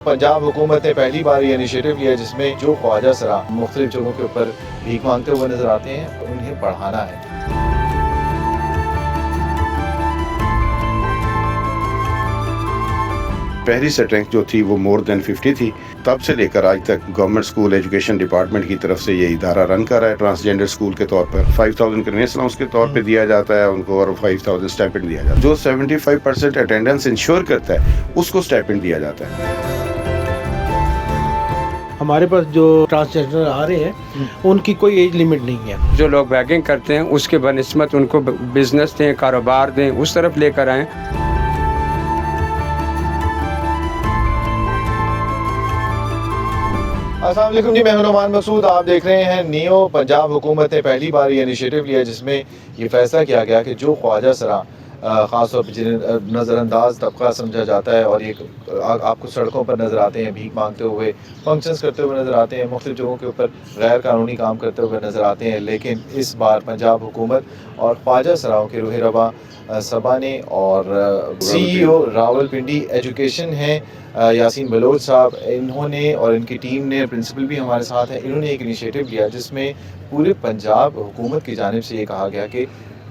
पंजाब हुकूमत ने पहली बार ये इनिशिएटिव लिया जिसमें जो ख्वाजा सरा मुख्तलिफ जगहों के ऊपर भीख मांगते हुए नजर आते हैं उन्हें पढ़ाना है। पहली सेटिंग जो थी वो मोर देन 50 थी। तब से लेकर आज तक गवर्नमेंट स्कूल एजुकेशन डिपार्टमेंट की तरफ से ये इदारा रन कर रहा है। ट्रांसजेंडर स्कूल के तौर पर 5000 कन्वेंस अलाउंस के तौर पे दिया जाता है उनको और 5000 स्टाइपेंड दिया जाता है। जो 75% अटेंडेंस इंश्योर करता है उसको स्टाइपेंड दिया जाता है। हमारे पास जो ट्रांसजेंडर आ रहे हैं उनकी कोई एज लिमिट नहीं है। जो लोग बैगिंग करते हैं उसके बनिस्बत उनको बिजनेस दें, कारोबार दें, उस तरफ लेकर आएँ। अस्सलाम वालेकुम जी, मैं हूं नुमान मसूद। आप देख रहे हैं नियो। पंजाब हुकूमत ने पहली बार ये इनिशिएटिव लिया जिसमें ये फैसला किया गया कि जो ख्वाजा सरा ख़ास तौर पर जिन्हें नज़रअंदाज तबका समझा जाता है और ये आपको सड़कों पर नज़र आते हैं, भीख मांगते हुए, फंक्शंस करते हुए नज़र आते हैं, मुख्तलिफ जगहों के ऊपर गैर कानूनी काम करते हुए नज़र आते हैं। लेकिन इस बार पंजाब हुकूमत और ख्वाजा सराओं के रूह रवा सबा ने और CEO रावलपिंडी एजुकेशन हैं यासीन बलोच साहब, इन्होंने और इनकी टीम ने, प्रिंसिपल भी हमारे साथ हैं, इन्होंने एक इनिशिएटिव लिया जिसमें पूरे पंजाब हुकूमत की जानिब से ये कहा गया कि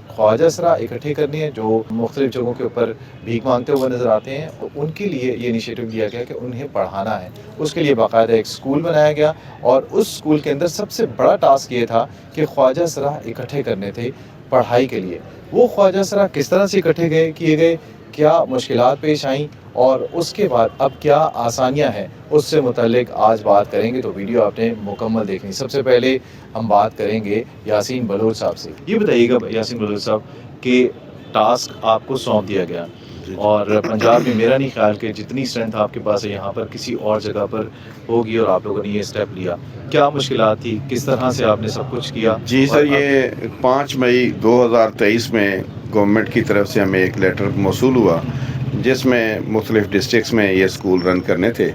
ख्वाजा सरा इकट्ठे करने हैं जो मुख्तलिफ जगहों के ऊपर भीख मांगते हुए नज़र आते हैं, तो उनके लिए ये इनिशिएटिव लिया गया कि उन्हें पढ़ाना है। उसके लिए बाकायदा एक स्कूल बनाया गया और उस स्कूल के अंदर सबसे बड़ा टास्क ये था कि ख्वाजा सरा इकट्ठे करने थे पढ़ाई के लिए। वो ख्वाजा सरा किस तरह से इकट्ठे किए गए, क्या मुश्किलात पेश आईं और उसके बाद अब क्या आसानियां हैं, उससे मुतल्लिक आज बात करेंगे। तो वीडियो आपने मुकम्मल देखनी। सबसे पहले हम बात करेंगे यासीन बलोच साहब से। ये बताइएगा यासीन बलोच साहब कि टास्क आपको सौंप दिया गया और पंजाब में मेरा नहीं ख्याल कि जितनी स्ट्रेंथ आपके पास है यहाँ पर किसी और जगह पर होगी और आप लोगों ने ये स्टेप लिया। क्या मुश्किलात थी, किस तरह से आपने सब कुछ किया? जी सर, ये 5 मई 2023 में गवर्नमेंट की तरफ से हमें एक लेटर मौसूल हुआ जिसमें मुख्तलिफ डिस्ट्रिक्ट्स में ये स्कूल रन करने थे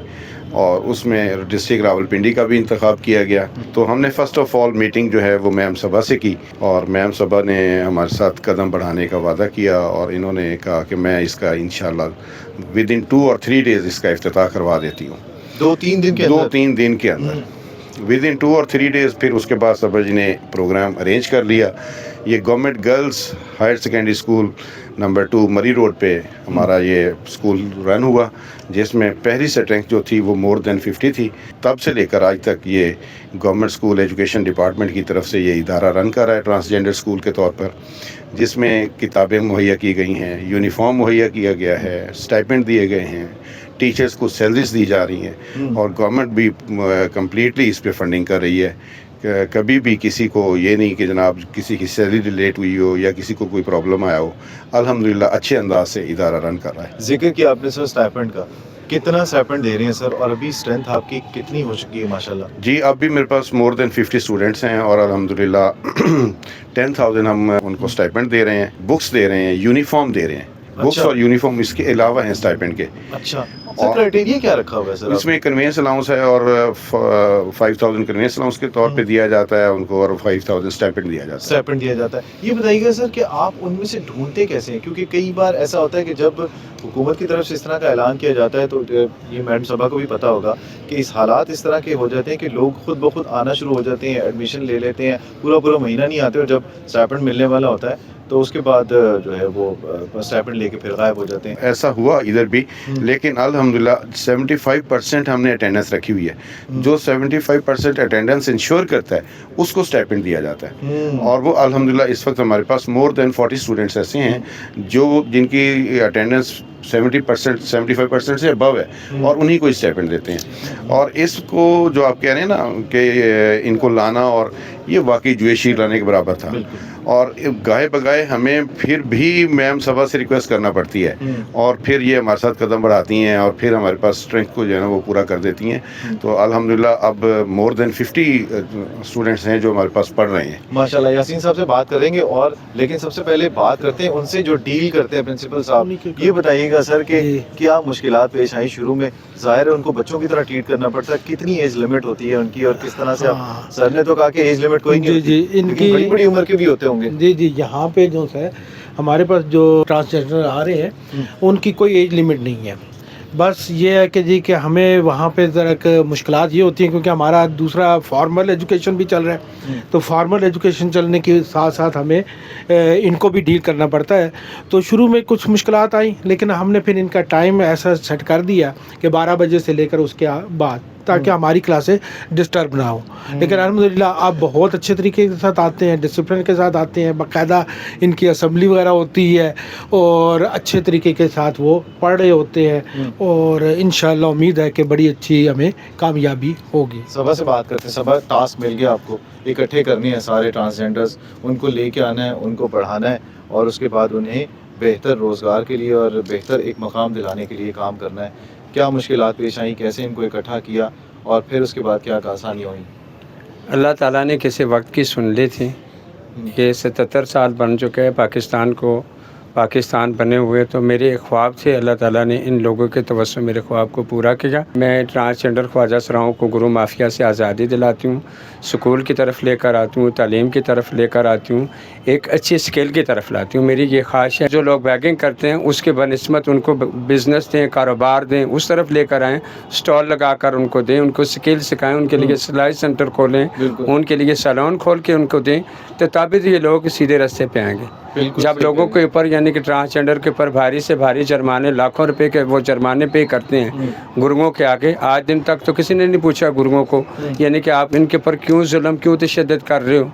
और उसमें डिस्ट्रिक्ट रावलपिंडी का भी इंतखाब किया गया। तो हमने फ़र्स्ट ऑफ ऑल मीटिंग जो है वो मैम सबा से की और मैम सबा ने हमारे साथ कदम बढ़ाने का वादा किया और इन्होंने कहा कि मैं इसका इंशाल्लाह विद इन 2 और 3 डेज़ इसका इफ्तिताह करवा देती हूँ। 2-3 दिन के अंदर विद इन 2 और 3 डेज़। फिर उसके बाद सबा जी ने प्रोग्राम अरेंज कर लिया। ये government girls higher secondary school number 2 Murree road पे हमारा ये स्कूल रन हुआ जिसमें पहली सेटिंग जो थी वो मोर देन 50 थी। तब से लेकर आज तक ये गवर्नमेंट स्कूल एजुकेशन डिपार्टमेंट की तरफ से ये इदारा रन कर रहा है ट्रांसजेंडर स्कूल के तौर पर, जिसमें किताबें मुहैया की गई हैं, यूनिफॉर्म मुहैया किया गया है, स्टाइपेंड दिए गए हैं, टीचर्स को सैलरीज दी जा रही हैं और गवर्नमेंट भी कम्प्लीटली इस पे फंडिंग कर रही है। कभी भी किसी को ये नहीं कि जनाब किसी की सैलरी लेट हुई हो या किसी को कोई प्रॉब्लम आया हो, अल्हम्दुलिल्लाह अच्छे अंदाज से इदारा रन कर रहा है। जिक्र किया आपने सर स्टाइपेंड का, कितना स्टाइपेंड दे रहे हैं सर और अभी स्ट्रेंथ आपकी कितनी हो चुकी है माशाल्लाह? जी, अब भी मेरे पास मोर देन 50 स्टूडेंट्स हैं और अल्हम्दुलिल्लाह 10,000 हम उनको स्टाइपेंड दे रहे हैं, बुक्स दे रहे हैं, यूनिफॉर्म दे रहे हैं। बुक्स और यूनिफॉर्म इसके अलावा हैं स्टाइपेंड के। अच्छा, क्राइटेरिया क्या रखा हुआ है सर? इसमें कन्वेंस अलाउंस है और 5000 कन्वेंस अलाउंस के तौर पे दिया जाता है उनको और 5000 स्टाइपेंड दिया जाता है। स्टाइपेंड दिया जाता है। ये बताइएगा सर कि आप उनमें से ढूंढते कैसे हैं, क्योंकि कई बार ऐसा होता है कि जब हुकूमत की तरफ से इस तरह का ऐलान किया जाता है तो ये मैडम सबा को भी पता होगा कि इस हालात इस तरह के हो जाते हैं कि लोग खुद ब खुद आना शुरू हो जाते हैं, एडमिशन ले लेते हैं, पूरा महीना नहीं आते और जब स्टाइपेंड मिलने वाला होता है तो उसके बाद जो है वो स्टाइपेंड लेके फिर गायब हो जाते हैं। ऐसा हुआ इधर भी, लेकिन अल्हम्दुलिल्लाह 75% हमने अटेंडेंस रखी हुई है। जो 75% अटेंडेंस इंश्योर करता है उसको स्टाइपेंड दिया जाता है और वो अल्हम्दुलिल्लाह इस वक्त हमारे पास मोर देन 40 स्टूडेंट्स ऐसे हैं जो जिनकी अटेंडेंस 75% से अबव है और उन्हीं को स्टाइपेंड देते हैं। और इसको जो आप कह रहे हैं ना कि इनको लाना, और ये वाकई जुएशी लाने के बराबर था और गाहे बगाए हमें फिर भी मैम सबा से रिक्वेस्ट करना पड़ती है और फिर ये हमारे साथ कदम बढ़ाती हैं और फिर हमारे पास स्ट्रेंथ को जो है ना वो पूरा कर देती हैं। तो अल्हम्दुलिल्लाह अब मोर देन 50 स्टूडेंट्स हैं जो हमारे पास पढ़ रहे हैं माशाल्लाह। यासीन साहब से बात करेंगे और लेकिन सबसे पहले बात करते हैं उनसे जो डील करते हैं प्रिंसिपल साहब। ये बताइएगा सर कि क्या मुश्किलात पेश आई शुरू में? जाहिर है उनको बच्चों की तरह ट्रीट करना पड़ता है, कितनी एज लिमिट होती है उनकी और किस तरह से आप, सर ने तो कहा कि एज लिमिट कोई नहीं होती, इनकी बड़ी उम्र के भी होते होंगे। जी, यहाँ पे जो है हमारे पास जो ट्रांसजेंडर आ रहे हैं उनकी कोई एज लिमिट नहीं है। बस ये है कि जी कि हमें वहाँ पे ज़रा मुश्किलात ये होती हैं क्योंकि हमारा दूसरा फॉर्मल एजुकेशन भी चल रहा है, तो फॉर्मल एजुकेशन चलने के साथ साथ हमें इनको भी डील करना पड़ता है। तो शुरू में कुछ मुश्किलात आई, लेकिन हमने फिर इनका टाइम ऐसा सेट कर दिया कि 12 बजे से लेकर उसके बाद, ताकि हमारी क्लासें डिस्टर्ब ना हो। लेकिन अल्हम्दुलिल्लाह आप बहुत अच्छे तरीके के साथ आते हैं, डिसिप्लिन के साथ आते हैं, बाकायदा इनकी असेंबली वगैरह होती है और अच्छे तरीके के साथ वो पढ़ रहे होते हैं और इंशाअल्लाह उम्मीद है कि बड़ी अच्छी हमें कामयाबी होगी। सबा से बात करते हैं। सबा, टास्क मिल गया आपको, इकट्ठे करनी है सारे ट्रांसजेंडर्स, उनको लेके आना है, उनको पढ़ाना है और उसके बाद उन्हें बेहतर रोज़गार के लिए और बेहतर एक मकाम दिलाने के लिए काम करना है। क्या मुश्किलात पेश आई, कैसे इनको इकट्ठा किया और फिर उसके बाद क्या आसानियाँ हुई? अल्लाह ताला ने किसी वक्त की सुन ली थी। ये 77 साल बन चुके हैं पाकिस्तान बने हुए, तो मेरे एक ख्वाब थे, अल्लाह ताला ने इन लोगों के तवज्जो मेरे ख्वाब को पूरा किया। मैं ट्रांसजेंडर ख्वाजा सराओं को गुरु माफिया से आज़ादी दिलाती हूँ, स्कूल की तरफ लेकर आती हूँ, तालीम की तरफ लेकर आती हूँ, एक अच्छी स्किल की तरफ लाती हूँ। मेरी ये ख्वाहिश है जो लोग बैगिंग करते हैं उसके बनस्बत उनको बिज़नेस दें, कारोबार दें, उस तरफ लेकर आएँ, स्टॉल लगा कर उनको दें, उनको स्किल सिखाएँ, उनके लिए सिलाई सेंटर खोलें, उनके लिए सैलून खोल के उनको दें, तो तभी तो ये लोग सीधे रास्ते पे आएंगे। जब लोगों के ऊपर यानी कि ट्रांसजेंडर के ऊपर भारी से भारी जुर्माने, लाखों रुपए के वो जुर्माने पे करते हैं गुरुओं के आगे, आज दिन तक तो किसी ने नहीं पूछा गुरुओं को यानी कि आप इनके ऊपर क्यों जुल्म, क्यों तशद्दुद कर रहे हो।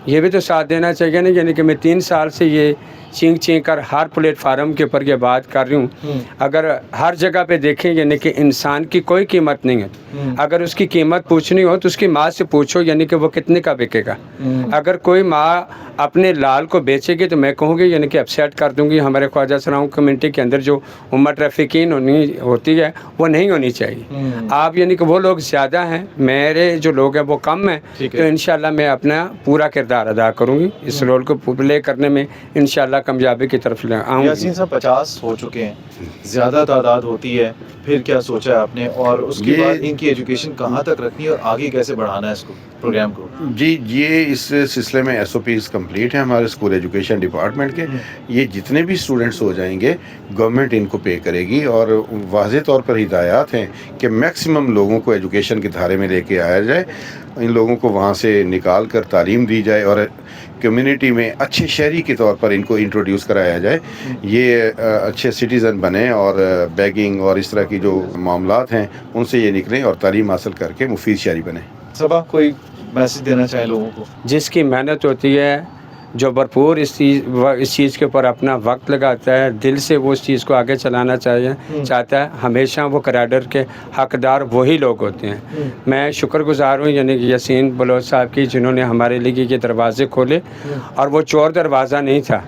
ये भी तो साथ देना चाहिए ना। यानी कि मैं 3 साल से ये चीख कर हर प्लेटफार्म के ऊपर ये बात कर रही हूँ। अगर हर जगह पे देखें यानी कि इंसान की कोई कीमत नहीं है। अगर उसकी कीमत पूछनी हो तो उसकी माँ से पूछो यानी कि वो कितने का बिकेगा। अगर कोई माँ अपने लाल को बेचेगी तो मैं कहूँगी यानी कि अपसेट कर दूँगी। हमारे ख्वाजा सराओं कम्युनिटी के अंदर जो उम्र ट्रैफिकिंग होती है वो नहीं होनी चाहिए। आप यानी कि वो लोग ज़्यादा हैं, मेरे जो लोग हैं वो कम हैं, तो इंशाल्लाह मैं अपना पूरा किरदार अदा करूँगी। इस रोल को प्ले करने में इंशाल्लाह कामयाबी की तरफ ले आऊँगी। यासीन साहब 50 हो चुके हैं, ज़्यादा तादाद होती है, फिर क्या सोचा है आपने और उसके बाद इनकी एजुकेशन कहाँ तक रखनी है और आगे कैसे बढ़ाना है इसको, प्रोग्राम को? जी, ये इस सिलसिले में SOPs कंप्लीट हैं हमारे स्कूल एजुकेशन डिपार्टमेंट के। ये जितने भी स्टूडेंट्स हो जाएंगे गवर्नमेंट इनको पे करेगी और वाज़ेह तौर पर हिदायत हैं कि मैक्सिमम लोगों को एजुकेशन के धारे में लेके आया जाए, इन लोगों को वहाँ से निकाल कर तालीम दी जाए और कम्युनिटी में अच्छे शहरी के तौर पर इनको इंट्रोड्यूस कराया जाए, ये अच्छे सिटीज़न बने और बैगिंग और इस तरह की जो मामलात हैं उनसे ये निकलें और तालीम हासिल करके मुफीद शहरी बने। सबा, कोई मैसेज देना चाहे लोगों को? जिसकी मेहनत होती है, जो भरपूर इस चीज़ के ऊपर अपना वक्त लगाता है, दिल से वो उस चीज़ को आगे चलाना चाहता है, हमेशा वो कराडर के हकदार वही लोग होते हैं। मैं शुक्रगुजार हूँ यानी कि यासीन बलोच साहब की, जिन्होंने हमारे लिए ये दरवाज़े खोले और वो चोर दरवाज़ा नहीं था,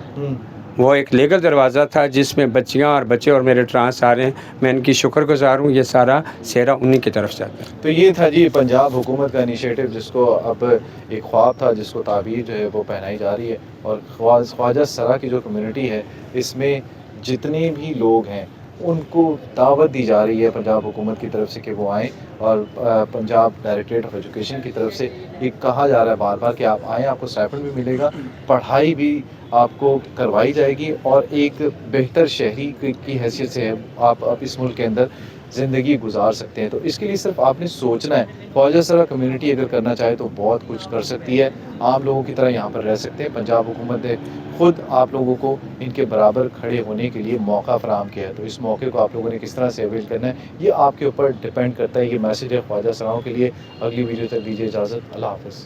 वो एक लीगल दरवाज़ा था जिसमें बच्चियाँ और बच्चे और मेरे ट्रांस आ रहे हैं। मैं इनकी शुक्रगुजार हूँ, ये सारा सेहरा उन्हीं की तरफ जाता है। तो ये था जी पंजाब हुकूमत का इनिशिएटिव, जिसको अब एक ख्वाब था जिसको ताबीर जो है वो पहनाई जा रही है और ख्वाजा सरा की जो कम्युनिटी है इसमें जितने भी लोग हैं उनको दावत दी जा रही है पंजाब हुकूमत की तरफ से कि वो आएँ और पंजाब डायरेक्टरेट ऑफ एजुकेशन की तरफ से ये कहा जा रहा है बार बार कि आप आएँ, आपको स्टाइपेंड भी मिलेगा, पढ़ाई भी आपको करवाई जाएगी और एक बेहतर शहरी की हैसियत से आप इस मुल्क के अंदर ज़िंदगी गुजार सकते हैं। तो इसके लिए सिर्फ आपने सोचना है। ख्वाजा सरा कम्युनिटी अगर करना चाहे तो बहुत कुछ कर सकती है, आम लोगों की तरह यहाँ पर रह सकते हैं। पंजाब हुकूमत ने खुद आप लोगों को इनके बराबर खड़े होने के लिए मौका फराहम किया है, तो इस मौके को आप लोगों ने किस तरह से अवेल करना है ये आपके ऊपर डिपेंड करता है। ये मैसेज है ख्वाजा सराओं के लिए। अगली वीडियो तक दीजिए इजाज़त। अल्लाह हाफ़िज़।